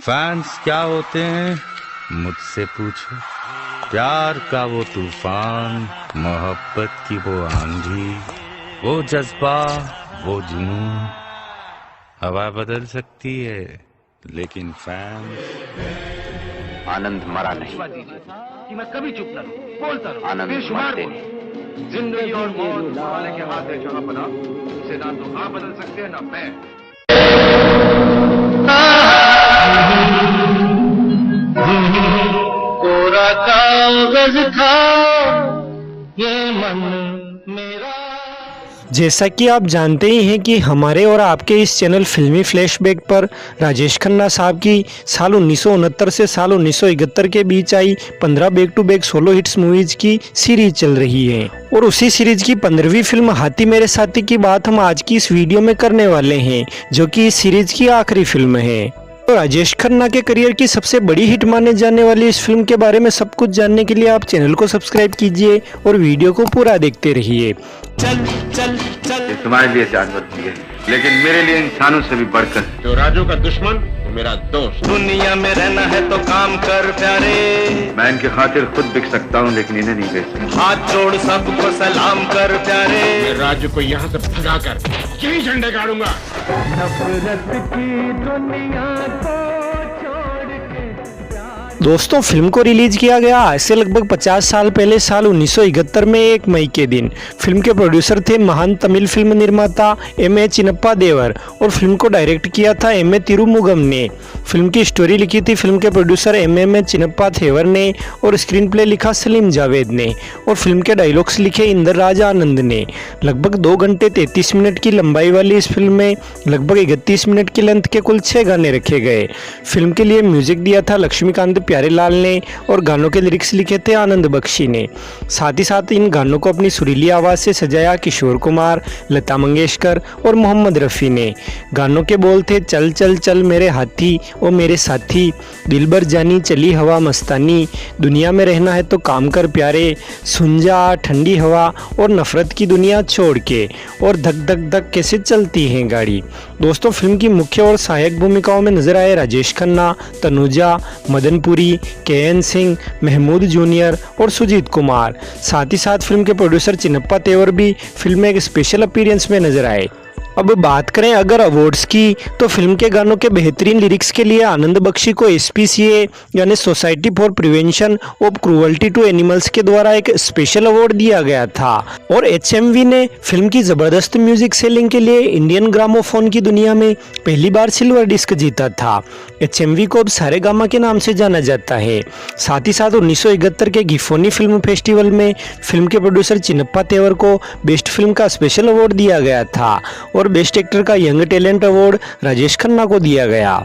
Fans क्या होते हैं मुझसे पूछो। प्यार का वो तूफान, मोहब्बत की वो आंधी, वो जज्बा, वो जुनून। हवा बदल सकती है लेकिन फैंस। आनंद मरा नहीं कि मैं कभी चुप न रहूं, बोलता रहूं, आनंद बेशुमार मरते बोलूं। जिंदगी और मौत वाले के हाथ है जहां बना, उसे ना तो आप बदल सकते हैं ना मैं। कोरा कागज था ये मन मेरा। जैसा कि आप जानते ही हैं कि हमारे और आपके इस चैनल फिल्मी फ्लैशबैक पर राजेश खन्ना साहब की साल 1969 से साल 1971 के बीच आई 15 back to back solo hits movies की सीरीज चल रही है और उसी सीरीज की 15वीं फिल्म हाथी मेरे साथी की बात हम आज की इस वीडियो में करने वाले हैं, जो कि इस सीरीज की आखिरी फिल्म है। तो राजेश खन्ना के करियर की सबसे बड़ी हिट माने जाने वाली इस फिल्म के बारे में सब कुछ जानने के लिए आप चैनल को सब्सक्राइब कीजिए और वीडियो को पूरा देखते रहिए। चल चल चल। ये तुम्हारे लिए जानवर भी है, लेकिन मेरे लिए इंसानों से भी बढ़कर। जो राजू का दुश्मन वो मेरा दोस्त। दुनिया में रहना है तो काम कर प्यारे। मैं इनकी खातिर खुद बिक सकता हूँ लेकिन इन्हें नहीं बेच सकता। हाथ जोड़ सबको सलाम कर प्यारे। मैं राजू को यहाँ से भगा कर यही झंडे गाड़ूंगा। नफरत की दुनिया को छोड़ के। दोस्तों, फिल्म को रिलीज किया गया आज से लगभग 50 साल पहले साल 1971 में 1 मई के दिन। फिल्म के प्रोड्यूसर थे महान तमिल फिल्म निर्माता M.A. चिन्नप्पा देवर और फिल्म को डायरेक्ट किया था M.A. तिरुमुगम ने। फिल्म की स्टोरी लिखी थी फिल्म के प्रोड्यूसर M.M. चिन्नप्पा देवर ने और स्क्रीन प्ले लिखा सलीम जावेद ने और फिल्म के डायलॉग्स लिखे इंदर राज आनंद ने। लगभग 2 घंटे 33 मिनट की लंबाई वाली इस फिल्म में लगभग 31 मिनट की लेंथ के कुल 6 गाने रखे गए। फिल्म के लिए म्यूजिक दिया था लक्ष्मीकांत प्यारेलाल ने और गानों के लिरिक्स लिखे थे आनंद बख्शी ने। साथ ही साथ इन गानों को अपनी सुरीली आवाज से सजाया किशोर कुमार, लता मंगेशकर और मोहम्मद रफ़ी ने। गानों के बोल थे चल चल चल मेरे हाथी ओ मेरे साथी, दिलबर जानी चली हवा मस्तानी, दुनिया में रहना है तो काम कर प्यारे, सुन जा ठंडी हवा और नफरत की दुनिया छोड़ के और धक धक धक कैसे चलती है गाड़ी। दोस्तों, फिल्म की मुख्य और सहायक भूमिकाओं में नजर आए राजेश खन्ना, तनुजा, मदनपुरी, KN सिंह, महमूद जूनियर और सुजीत कुमार। साथ ही साथ फिल्म के प्रोड्यूसर चिन्नप्पा देवर भी फिल्म में एक स्पेशल अपीयरेंस में नजर आए। अब बात करें अगर अवार्ड्स की, तो फिल्म के गानों के बेहतरीन लिरिक्स के लिए आनंद बख्शी को SPCA यानी society for prevention of cruelty to animals के द्वारा एक स्पेशल अवार्ड दिया गया था और HMV ने फिल्म की जबरदस्त म्यूजिक सेलिंग के लिए इंडियन ग्रामोफोन की दुनिया में पहली बार सिल्वर डिस्क जीता था। HMV को अब सारेगामा के नाम से जाना जाता है। साथ ही साथ 1971 के गिफोनी फिल्म फेस्टिवल में फिल्म के प्रोड्यूसर चिन्नप्पा देवर को बेस्ट फिल्म का स्पेशल अवार्ड दिया गया था और बेस्ट एक्टर का young talent award Rajesh Khanna को दिया गया।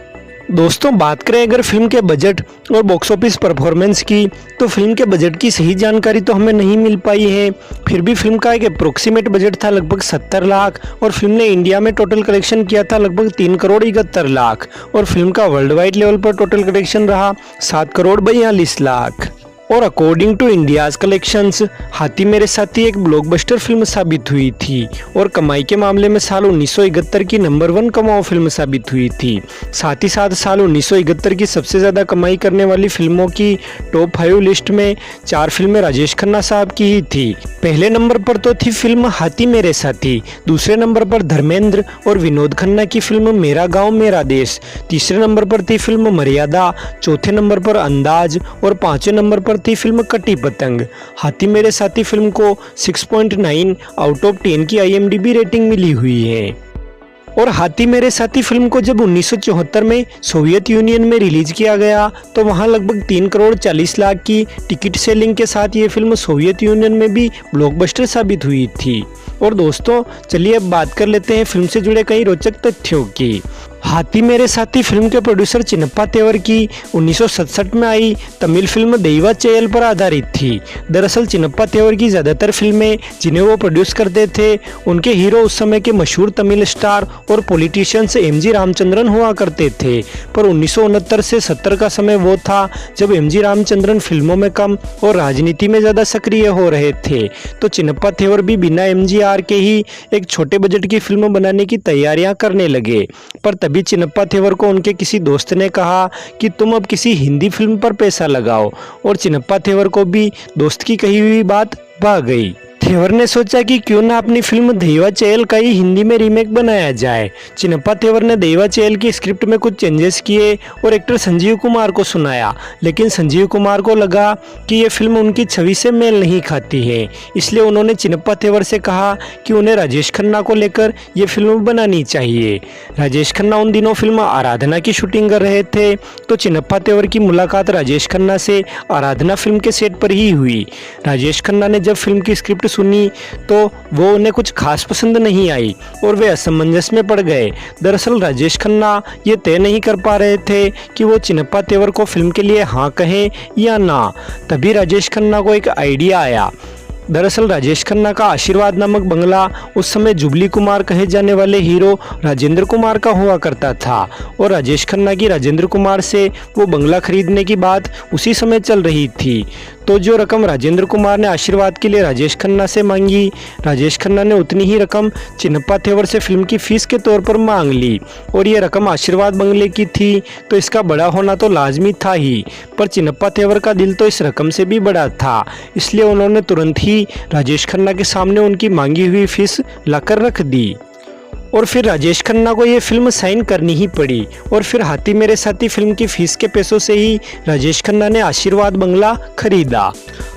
दोस्तों, बात करें अगर फिल्म के बजट और बॉक्स ऑफिस परफॉर्मेंस की, तो फिल्म के बजट की सही जानकारी तो हमें नहीं मिल पाई है। फिर भी फिल्म का एक अप्रोक्सीमेट बजट था लगभग 70 लाख और फिल्म ने इंडिया में टोटल कलेक्शन किया था लगभग 3 करोड़ 71 लाख और फिल्म का वर्ल्ड वाइड लेवल पर टोटल कलेक्शन रहा 7 करोड़ 42 लाख। और अकॉर्डिंग टू इंडियाज कलेक्शंस, हाथी मेरे साथी एक ब्लॉकबस्टर फिल्म साबित हुई थी और कमाई के मामले में साल 1971 की नंबर 1 कमाऊ फिल्म साबित हुई थी। साथ ही साथ साल 1971 की सबसे ज़्यादा कमाई करने वाली फिल्मों की टॉप 5 लिस्ट में 4 फिल्में राजेश खन्ना साहब की ही थी। पहले नंबर पर तो थी फिल्म हाथी मेरे साथी, दूसरे नंबर पर धर्मेंद्र और विनोद खन्ना की फिल्म मेरा गाँव मेरा देश, तीसरे नंबर पर थी फिल्म मर्यादा, चौथे नंबर पर अंदाज और 5वें नंबर पर थी फिल्म कटी पतंग। हाथी मेरे साथी फिल्म को 6.9 आउट ऑफ 10 की IMDb रेटिंग मिली हुई है। और हाथी मेरे साथी फिल्म को जब 1974 में सोवियत यूनियन में रिलीज किया गया तो वहां लगभग 3 करोड़ 40 लाख की टिकट सेलिंग के साथ ये फिल्म सोवियत यूनियन में भी ब्लॉकबस्टर साबित हुई थी। और दोस्तों, चलिए अब बात कर लेते हैं फिल्म से जुड़े कई रोचक तथ्यों की। हाथी मेरे साथी फिल्म के प्रोड्यूसर चिन्नप्पा देवर की 1967 में आई तमिल फिल्म दैवा चेयल पर आधारित थी। दरअसल चिन्नप्पा देवर की ज़्यादातर फिल्में जिन्हें वो प्रोड्यूस करते थे, उनके हीरो उस समय के मशहूर तमिल स्टार और पॉलिटिशियंस MG रामचंद्रन हुआ करते थे। पर 1969 से 70 का समय वो था जब MG रामचंद्रन फिल्मों में कम और राजनीति में ज़्यादा सक्रिय हो रहे थे, तो चिन्नप्पा देवर भी बिना MGR के ही एक छोटे बजट की फिल्म बनाने की तैयारियां करने लगे। पर तभी चिनप्पा थेवर को उनके किसी दोस्त ने कहा कि तुम अब किसी हिंदी फिल्म पर पैसा लगाओ, और चिनप्पा थेवर को भी दोस्त की कही हुई बात भा गई। थेवर ने सोचा कि क्यों ना अपनी फिल्म दैवा चेयल का ही हिंदी में रीमेक बनाया जाए। चिनप्पा थेवर ने दैवा चेयल की स्क्रिप्ट में कुछ चेंजेस किए और एक्टर संजीव कुमार को सुनाया, लेकिन संजीव कुमार को लगा कि ये फिल्म उनकी छवि से मेल नहीं खाती है, इसलिए उन्होंने चिनप्पा थेवर से कहा कि उन्हें राजेश खन्ना को लेकर ये फिल्म बनानी चाहिए। राजेश खन्ना उन दिनों फिल्म आराधना की शूटिंग कर रहे थे, तो चिनप्पा थेवर की मुलाकात राजेश खन्ना से आराधना फिल्म के सेट पर ही हुई। राजेश खन्ना ने जब फिल्म की स्क्रिप्ट सुनी तो वो उन्हें कुछ खास पसंद नहीं आई और वे असमंजस में पड़ गए। दरअसल राजेश खन्ना ये तय नहीं कर पा रहे थे कि वो चिनप्पा थेवर को फिल्म के लिए हाँ कहें या ना। तभी राजेश खन्ना को एक आइडिया आया। दरअसल राजेश खन्ना का आशीर्वाद नामक बंगला उस समय जुबली कुमार कहे जाने वाले हीरो राजेंद्र कुमार का हुआ करता था, और राजेश खन्ना की राजेंद्र कुमार से वो बंगला खरीदने की बात उसी समय चल रही थी। तो जो रकम राजेंद्र कुमार ने आशीर्वाद के लिए राजेश खन्ना से मांगी, राजेश खन्ना ने उतनी ही रकम चिनप्पा थेवर से फिल्म की फीस के तौर पर मांग ली, और ये रकम आशीर्वाद बंगले की थी, तो इसका बड़ा होना तो लाजमी था ही, पर चिनप्पा थेवर का दिल तो इस रकम से भी बड़ा था, इसलिए उन्होंने तुरंत ही राजेश खन्ना के सामने उनकी मांगी हुई फीस लाकर रख दी। और फिर राजेश खन्ना को ये फिल्म साइन करनी ही पड़ी, और फिर हाथी मेरे साथी फिल्म की फीस के पैसों से ही राजेश खन्ना ने आशीर्वाद बंगला खरीदा।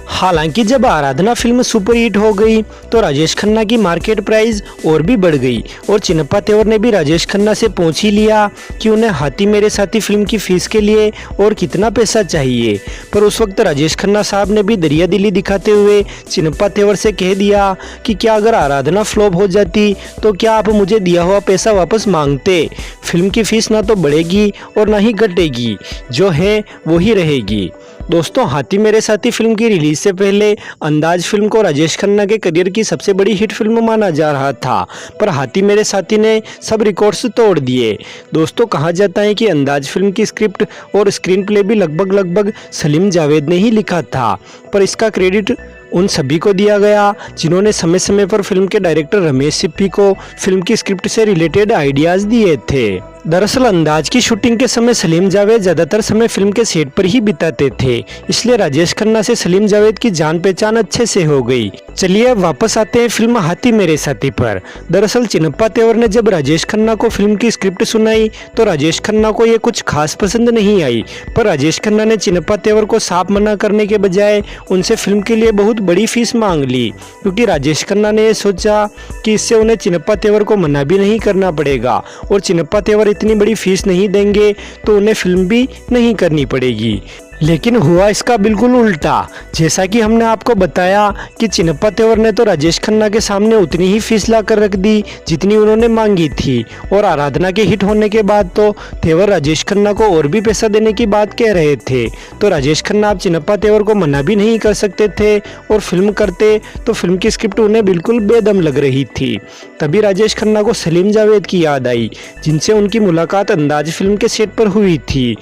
हालांकि जब आराधना फिल्म सुपर हिट हो गई तो राजेश खन्ना की मार्केट प्राइस और भी बढ़ गई, और चिनप्पा थेवर ने भी राजेश खन्ना से पूछ ही लिया कि उन्हें हाथी मेरे साथी फिल्म की फीस के लिए और कितना पैसा चाहिए। पर उस वक्त राजेश खन्ना साहब ने भी दरिया दिली दिखाते हुए चिनप्पा थेवर से कह दिया कि क्या अगर आराधना फ्लॉप हो जाती तो क्या आप मुझे दिया हुआ पैसा वापस मांगते। फिल्म की फीस ना तो बढ़ेगी और ना ही घटेगी, जो है वो ही रहेगी। दोस्तों, हाथी मेरे साथी फिल्म की रिलीज से पहले अंदाज फिल्म को राजेश खन्ना के करियर की सबसे बड़ी हिट फिल्म माना जा रहा था, पर हाथी मेरे साथी ने सब रिकॉर्ड्स तोड़ दिए। दोस्तों, कहा जाता है कि अंदाज फिल्म की स्क्रिप्ट और स्क्रीन प्ले भी लगभग सलीम जावेद ने ही लिखा था, पर इसका क्रेडिट उन सभी को दिया गया जिन्होंने समय समय पर फिल्म के डायरेक्टर रमेश सिप्पी को फिल्म की स्क्रिप्ट से रिलेटेड आइडियाज दिए थे। दरअसल अंदाज की शूटिंग के समय सलीम जावेद ज्यादातर समय फिल्म के सेट पर ही बिताते थे, इसलिए राजेश खन्ना से सलीम जावेद की जान पहचान अच्छे से हो गई। चलिए अब वापस आते हैं फिल्म हाथी मेरे साथी पर। दरअसल चिनप्पा थेवर ने जब राजेश खन्ना को फिल्म की स्क्रिप्ट सुनाई तो राजेश खन्ना को ये कुछ खास पसंद नहीं आई, पर राजेश खन्ना ने चिनप्पा थेवर को साफ मना करने के बजाय उनसे फिल्म के लिए बहुत बड़ी फीस मांग ली, क्योंकि राजेश खन्ना ने यह सोचा कि इससे उन्हें चिनप्पा थेवर को मना भी नहीं करना पड़ेगा, और चिनप्पा थेवर इतनी बड़ी फीस नहीं देंगे तो उन्हें फिल्म भी नहीं करनी पड़ेगी। लेकिन हुआ इसका बिल्कुल उल्टा। जैसा कि हमने आपको बताया कि चिनप्पा थेवर ने तो राजेश खन्ना के सामने उतनी ही फीस ला कर रख दी जितनी उन्होंने मांगी थी, और आराधना के हिट होने के बाद तो थेवर राजेश खन्ना को और भी पैसा देने की बात कह रहे थे। तो राजेश खन्ना अब चिनप्पा थेवर को मना भी नहीं कर सकते थे, और फिल्म करते तो फिल्म की स्क्रिप्ट उन्हें बिल्कुल बेदम लग रही थी। तभी राजेश खन्ना को सलीम जावेद की याद आई, जिनसे उनकी मुलाकात अंदाज फिल्म के सेट पर हुई थी,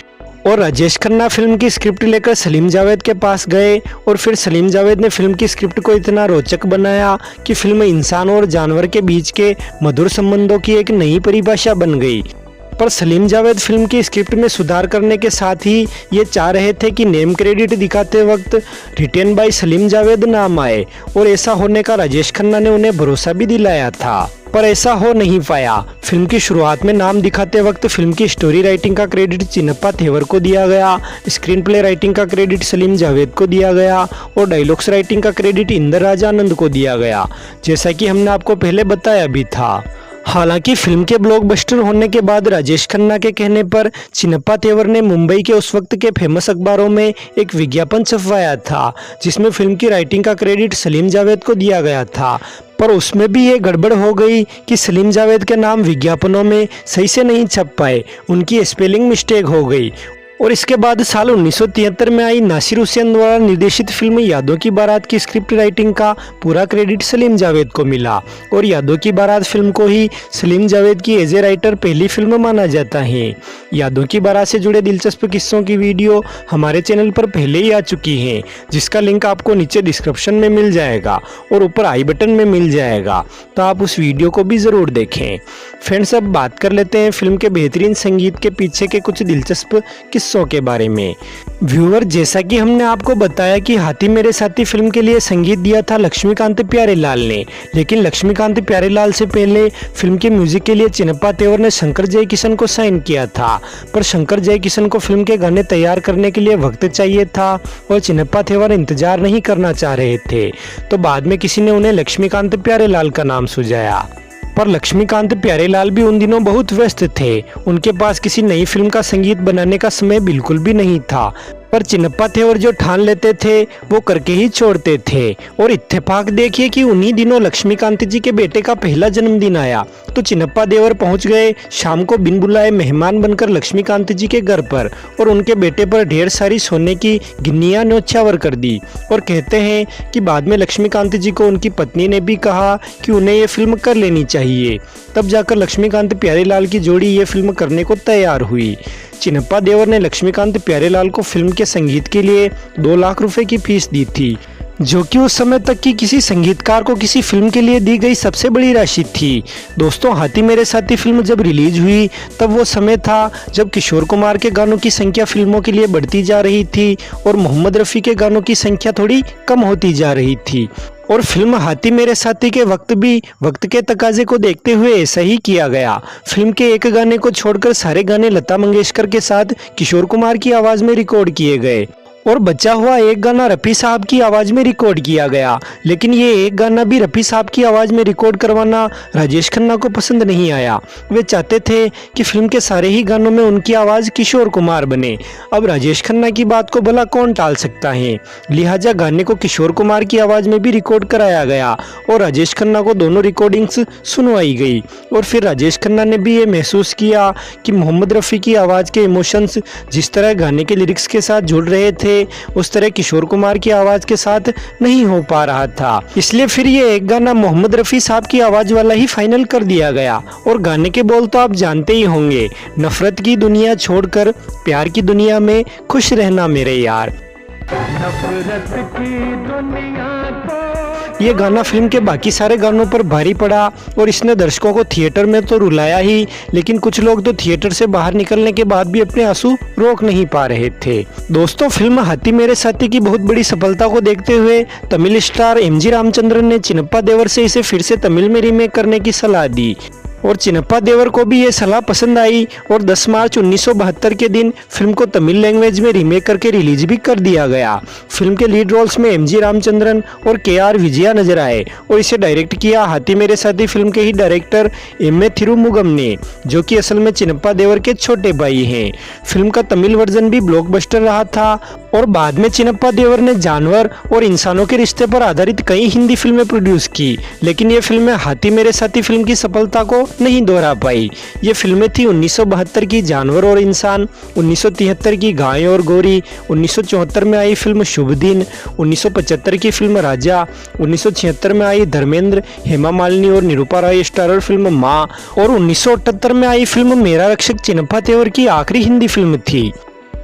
और राजेश खन्ना फिल्म की स्क्रिप्ट लेकर सलीम जावेद के पास गए, और फिर सलीम जावेद ने फिल्म की स्क्रिप्ट को इतना रोचक बनाया कि फिल्म इंसान और जानवर के बीच के मधुर संबंधों की एक नई परिभाषा बन गई। पर सलीम जावेद फिल्म की स्क्रिप्ट में सुधार करने के साथ ही ये चाह रहे थे कि नेम क्रेडिट दिखाते वक्त रिटेन बाय सलीम जावेद नाम आए, और ऐसा होने का राजेश खन्ना ने उन्हें भरोसा भी दिलाया था, पर ऐसा हो नहीं पाया। फिल्म की शुरुआत में नाम दिखाते वक्त फिल्म की स्टोरी राइटिंग का क्रेडिट चिनप्पा थेवर को दिया गया, स्क्रीन प्ले राइटिंग का क्रेडिट सलीम जावेद को दिया गया, और डायलॉग्स राइटिंग का क्रेडिट इंदर राजा आनंद को दिया गया, जैसा कि हमने आपको पहले बताया भी था। हालांकि फिल्म के ब्लॉकबस्टर होने के बाद राजेश खन्ना के कहने पर चिनप्पा थेवर ने मुंबई के उस वक्त के फेमस अखबारों में एक विज्ञापन छपवाया था, जिसमें फिल्म की राइटिंग का क्रेडिट सलीम जावेद को दिया गया था। पर उसमें भी ये गड़बड़ हो गई कि सलीम जावेद के नाम विज्ञापनों में सही से नहीं छप पाए, उनकी स्पेलिंग मिस्टेक हो गई, और इसके बाद साल 1973 में आई नासिर हुसैन द्वारा निर्देशित फिल्म यादों की बारात की स्क्रिप्ट राइटिंग का पूरा क्रेडिट सलीम जावेद को मिला और यादों की बारात फिल्म को ही सलीम जावेद की एज ए राइटर पहली फिल्म माना जाता है। यादों की बारात से जुड़े दिलचस्प किस्सों की वीडियो हमारे चैनल पर पहले ही आ चुकी है, जिसका लिंक आपको नीचे डिस्क्रिप्शन में मिल जाएगा और ऊपर आई बटन में मिल जाएगा, तो आप उस वीडियो को भी ज़रूर देखें। फ्रेंड्स, अब बात कर लेते हैं फिल्म के बेहतरीन संगीत के पीछे के कुछ दिलचस्प किस्सों के बारे में। व्यूअर, जैसा कि हमने आपको बताया कि हाथी मेरे साथी फिल्म के लिए संगीत दिया था लक्ष्मीकांत प्यारेलाल ने, लेकिन लक्ष्मीकांत प्यारेलाल से पहले फिल्म के म्यूजिक के लिए चिनप्पा तेवर ने शंकर जयकिशन को साइन किया था, पर शंकर जयकिशन को फिल्म के गाने तैयार करने के लिए वक्त चाहिए था और चिनप्पा तेवर इंतजार नहीं करना चाह रहे थे, तो बाद में किसी ने उन्हें लक्ष्मीकांत प्यारेलाल का नाम सुझाया। पर लक्ष्मीकांत प्यारेलाल भी उन दिनों बहुत व्यस्त थे, उनके पास किसी नई फिल्म का संगीत बनाने का समय बिल्कुल भी नहीं था, पर चिनप्पा तेवर जो ठान लेते थे वो करके ही छोड़ते थे। और इत्तेफाक देखिए कि उन्हीं दिनों लक्ष्मीकांत जी के बेटे का पहला जन्मदिन आया, तो चिनप्पा देवर पहुंच गए शाम को बिन बुलाए मेहमान बनकर लक्ष्मीकांत जी के घर पर और उनके बेटे पर ढेर सारी सोने की गिन्नियां न्योछावर कर दी। और कहते हैं कि बाद में लक्ष्मीकांत जी को उनकी पत्नी ने भी कहा कि उन्हें ये फिल्म कर लेनी चाहिए, तब जाकर लक्ष्मीकांत प्यारेलाल की जोड़ी ये फिल्म करने को तैयार हुई। चिनप्पा देवर ने लक्ष्मीकांत प्यारेलाल को फिल्म के संगीत के लिए 2 लाख रुपए की फीस दी थी, जो कि उस समय तक की किसी संगीतकार को किसी फिल्म के लिए दी गई सबसे बड़ी राशि थी। दोस्तों, हाथी मेरे साथी फिल्म जब रिलीज हुई तब वो समय था जब किशोर कुमार के गानों की संख्या फिल्मों के लिए बढ़ती जा रही थी और मोहम्मद रफ़ी के गानों की संख्या थोड़ी कम होती जा रही थी। और फिल्म हाथी मेरे साथी के वक्त भी वक्त के तकाजे को देखते हुए ऐसा ही किया गया। फिल्म के एक गाने को छोड़कर सारे गाने लता मंगेशकर के साथ किशोर कुमार की आवाज में रिकॉर्ड किए गए और बचा हुआ एक गाना रफ़ी साहब की आवाज़ में रिकॉर्ड किया गया। लेकिन ये एक गाना भी रफ़ी साहब की आवाज़ में रिकॉर्ड करवाना राजेश खन्ना को पसंद नहीं आया। वे चाहते थे कि फिल्म के सारे ही गानों में उनकी आवाज़ किशोर कुमार बने। अब राजेश खन्ना की बात को भला कौन टाल सकता है, लिहाजा गाने को किशोर कुमार की आवाज़ में भी रिकॉर्ड कराया गया और राजेश खन्ना को दोनों रिकॉर्डिंग्स सुनवाई गई। और फिर राजेश खन्ना ने भी ये महसूस किया कि मोहम्मद रफ़ी की आवाज़ के इमोशंस जिस तरह गाने के लिरिक्स के साथ जुड़ रहे थे उस तरह किशोर कुमार की आवाज के साथ नहीं हो पा रहा था, इसलिए फिर ये एक गाना मोहम्मद रफ़ी साहब की आवाज वाला ही फाइनल कर दिया गया। और गाने के बोल तो आप जानते ही होंगे, नफरत की दुनिया छोड़कर प्यार की दुनिया में खुश रहना मेरे यार। नफरत की दुनिया ये गाना फिल्म के बाकी सारे गानों पर भारी पड़ा और इसने दर्शकों को थिएटर में तो रुलाया ही, लेकिन कुछ लोग तो थिएटर से बाहर निकलने के बाद भी अपने आंसू रोक नहीं पा रहे थे। दोस्तों, फिल्म हाथी मेरे साथी की बहुत बड़ी सफलता को देखते हुए तमिल स्टार एमजी रामचंद्रन ने चिनप्पा देवर से इसे फिर से तमिल में रीमेक करने की सलाह दी और चिनप्पा देवर को भी ये सलाह पसंद आई और 10 मार्च 1972 के दिन फिल्म को तमिल लैंग्वेज में रीमेक करके रिलीज भी कर दिया गया। फिल्म के लीड रोल्स में एमजी रामचंद्रन और केआर विजया नजर आए और इसे डायरेक्ट किया हाथी मेरे साथी फिल्म के ही डायरेक्टर एम ए थिरुमुगम ने, जो कि असल में चिनप्पा देवर के छोटे भाई हैं। फिल्म का तमिल वर्जन भी ब्लॉकबस्टर रहा था और बाद में चिनप्पा देवर ने जानवर और इंसानों के रिश्ते पर आधारित कई हिंदी फिल्में प्रोड्यूस की, लेकिन ये फिल्में हाथी मेरे साथी फिल्म की सफलता को नहीं दोहरा पाई। ये फिल्में थी 1972 की जानवर और इंसान, 1973 की गाय और गोरी, 1974 में आई फिल्म शुभ दिन, 1975 की फिल्म राजा, 1976 में आई धर्मेंद्र, हेमा मालिनी और निरूपा रॉय स्टारर फिल्म माँ और 1978 में आई फिल्म मेरा रक्षक चिनप्पा देवर की आखिरी हिंदी फिल्म थी।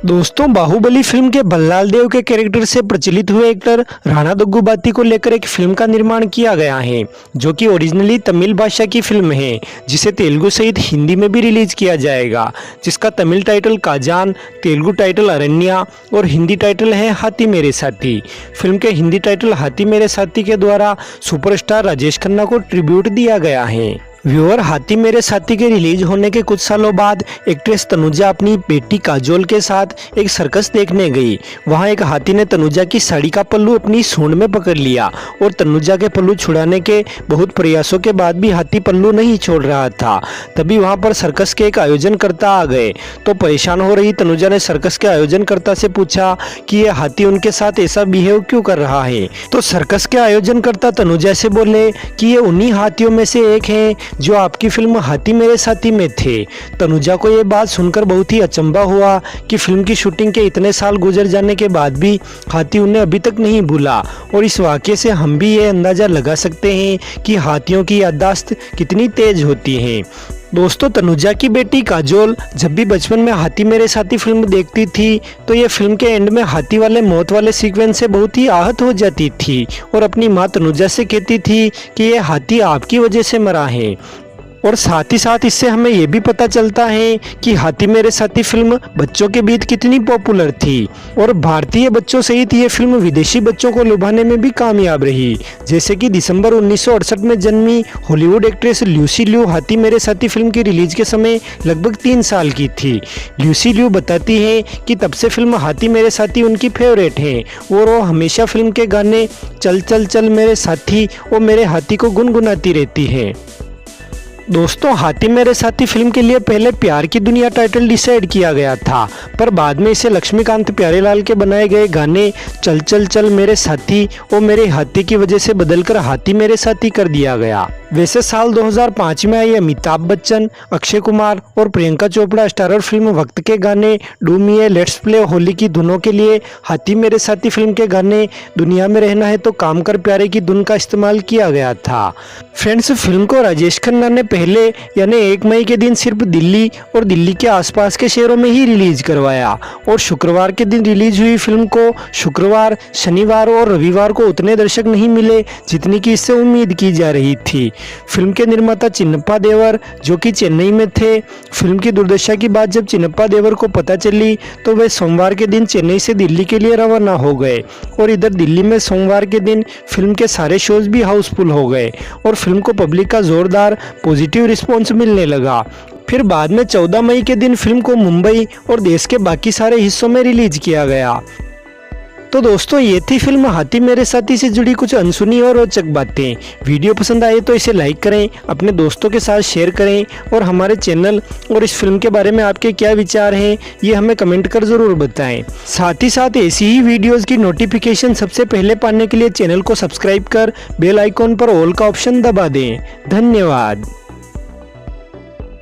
दोस्तों, बाहुबली फिल्म के बल्लाल देव के कैरेक्टर से प्रचलित हुए एक्टर राणा दग्गुबाती को लेकर एक फिल्म का निर्माण किया गया है, जो कि ओरिजिनली तमिल भाषा की फिल्म है, जिसे तेलुगु सहित हिंदी में भी रिलीज किया जाएगा, जिसका Tamil title Kazan, Telugu title अरण्या और हिंदी टाइटल है हाथी मेरे साथी। फिल्म के हिंदी टाइटल हाथी मेरे साथी के द्वारा सुपरस्टार राजेश खन्ना को ट्रिब्यूट दिया गया है। व्यूअर, हाथी मेरे साथी के रिलीज होने के कुछ सालों बाद एक्ट्रेस तनुजा अपनी बेटी काजोल के साथ एक सर्कस देखने गई। वहां एक हाथी ने तनुजा की साड़ी का पल्लू अपनी सूंड में पकड़ लिया और तनुजा के पल्लू छुड़ाने के बहुत प्रयासों के बाद भी हाथी पल्लू नहीं छोड़ रहा था। तभी वहां पर सर्कस के एक आयोजनकर्ता आ गए, तो परेशान हो रही तनुजा ने सर्कस के आयोजनकर्ता से पूछा कि ये हाथी उनके साथ ऐसा बिहेव क्यों कर रहा है। तो सर्कस के आयोजनकर्ता तनुजा से बोले कि ये उन्हीं हाथियों में से एक है जो आपकी फिल्म हाथी मेरे साथी में थे। तनुजा को ये बात सुनकर बहुत ही अचंभा हुआ कि फिल्म की शूटिंग के इतने साल गुजर जाने के बाद भी हाथी उन्हें अभी तक नहीं भूला। और इस वाक़ये से हम भी ये अंदाज़ा लगा सकते हैं कि हाथियों की याददाश्त कितनी तेज होती है। दोस्तों, तनुजा की बेटी काजोल जब भी बचपन में हाथी मेरे साथी फिल्म देखती थी तो ये फिल्म के एंड में हाथी वाले मौत वाले सीक्वेंस से बहुत ही आहत हो जाती थी और अपनी माँ तनुजा से कहती थी कि ये हाथी आपकी वजह से मरा है। और साथ ही साथ इससे हमें ये भी पता चलता है कि हाथी मेरे साथी फिल्म बच्चों के बीच कितनी पॉपुलर थी और भारतीय बच्चों सहित ये फिल्म विदेशी बच्चों को लुभाने में भी कामयाब रही। जैसे कि दिसंबर 1968 में जन्मी हॉलीवुड एक्ट्रेस ल्यूसी लिू हाथी मेरे साथी फिल्म की रिलीज के समय लगभग 3 साल की थी। ल्यूसी लिू बताती है कि तब से फिल्म हाथी मेरे साथी उनकी फेवरेट है और वो हमेशा फिल्म के गाने चल चल चल मेरे साथी और मेरे हाथी को गुनगुनाती रहती है। दोस्तों, हाथी मेरे साथी फिल्म के लिए पहले प्यार की दुनिया टाइटल डिसाइड किया गया था, पर बाद में इसे लक्ष्मीकांत प्यारेलाल के बनाए गए गाने चल चल चल मेरे साथी और मेरे हाथी की वजह से बदलकर हाथी मेरे साथी कर दिया गया। वैसे साल 2005 में आई अमिताभ बच्चन, अक्षय कुमार और प्रियंका चोपड़ा स्टारर फिल्म वक्त के गाने do me A let's play Holi की धुनों के लिए हाथी मेरे साथी फिल्म के गाने दुनिया में रहना है तो काम कर प्यारे की धुन का इस्तेमाल किया गया था। फ्रेंड्स, फिल्म को राजेश खन्ना ने पहले यानी 1 मई के दिन सिर्फ दिल्ली और दिल्ली के आसपास के शहरों में ही रिलीज करवाया और शुक्रवार के दिन रिलीज हुई फिल्म को शुक्रवार, शनिवार और रविवार को उतने दर्शक नहीं मिले जितनी की इससे उम्मीद की जा रही थी। फिल्म के निर्माता चिन्नप्पा देवर जो कि चेन्नई में थे। फिल्म की दुर्दशा की बात जब चिन्नप्पा देवर को पता चली तो वे सोमवार के दिन चेन्नई से दिल्ली के लिए रवाना हो गए और इधर दिल्ली में सोमवार के दिन फिल्म के सारे शोज भी हाउसफुल हो गए और फिल्म को पब्लिक का जोरदार पॉजिटिव रिस्पॉन्स मिलने लगा। फिर बाद में 14 मई के दिन फिल्म को मुंबई और देश के बाकी सारे हिस्सों में रिलीज किया गया। तो दोस्तों, ये थी फिल्म हाथी मेरे साथी से जुड़ी कुछ अनसुनी और रोचक बातें। वीडियो पसंद आए तो इसे लाइक करें, अपने दोस्तों के साथ शेयर करें और हमारे चैनल और इस फिल्म के बारे में आपके क्या विचार हैं ये हमें कमेंट कर ज़रूर बताएं। साथ ही साथ ऐसी ही वीडियोस की नोटिफिकेशन सबसे पहले पाने के लिए चैनल को सब्सक्राइब कर बेल आइकॉन पर ऑल का ऑप्शन दबा दें। धन्यवाद।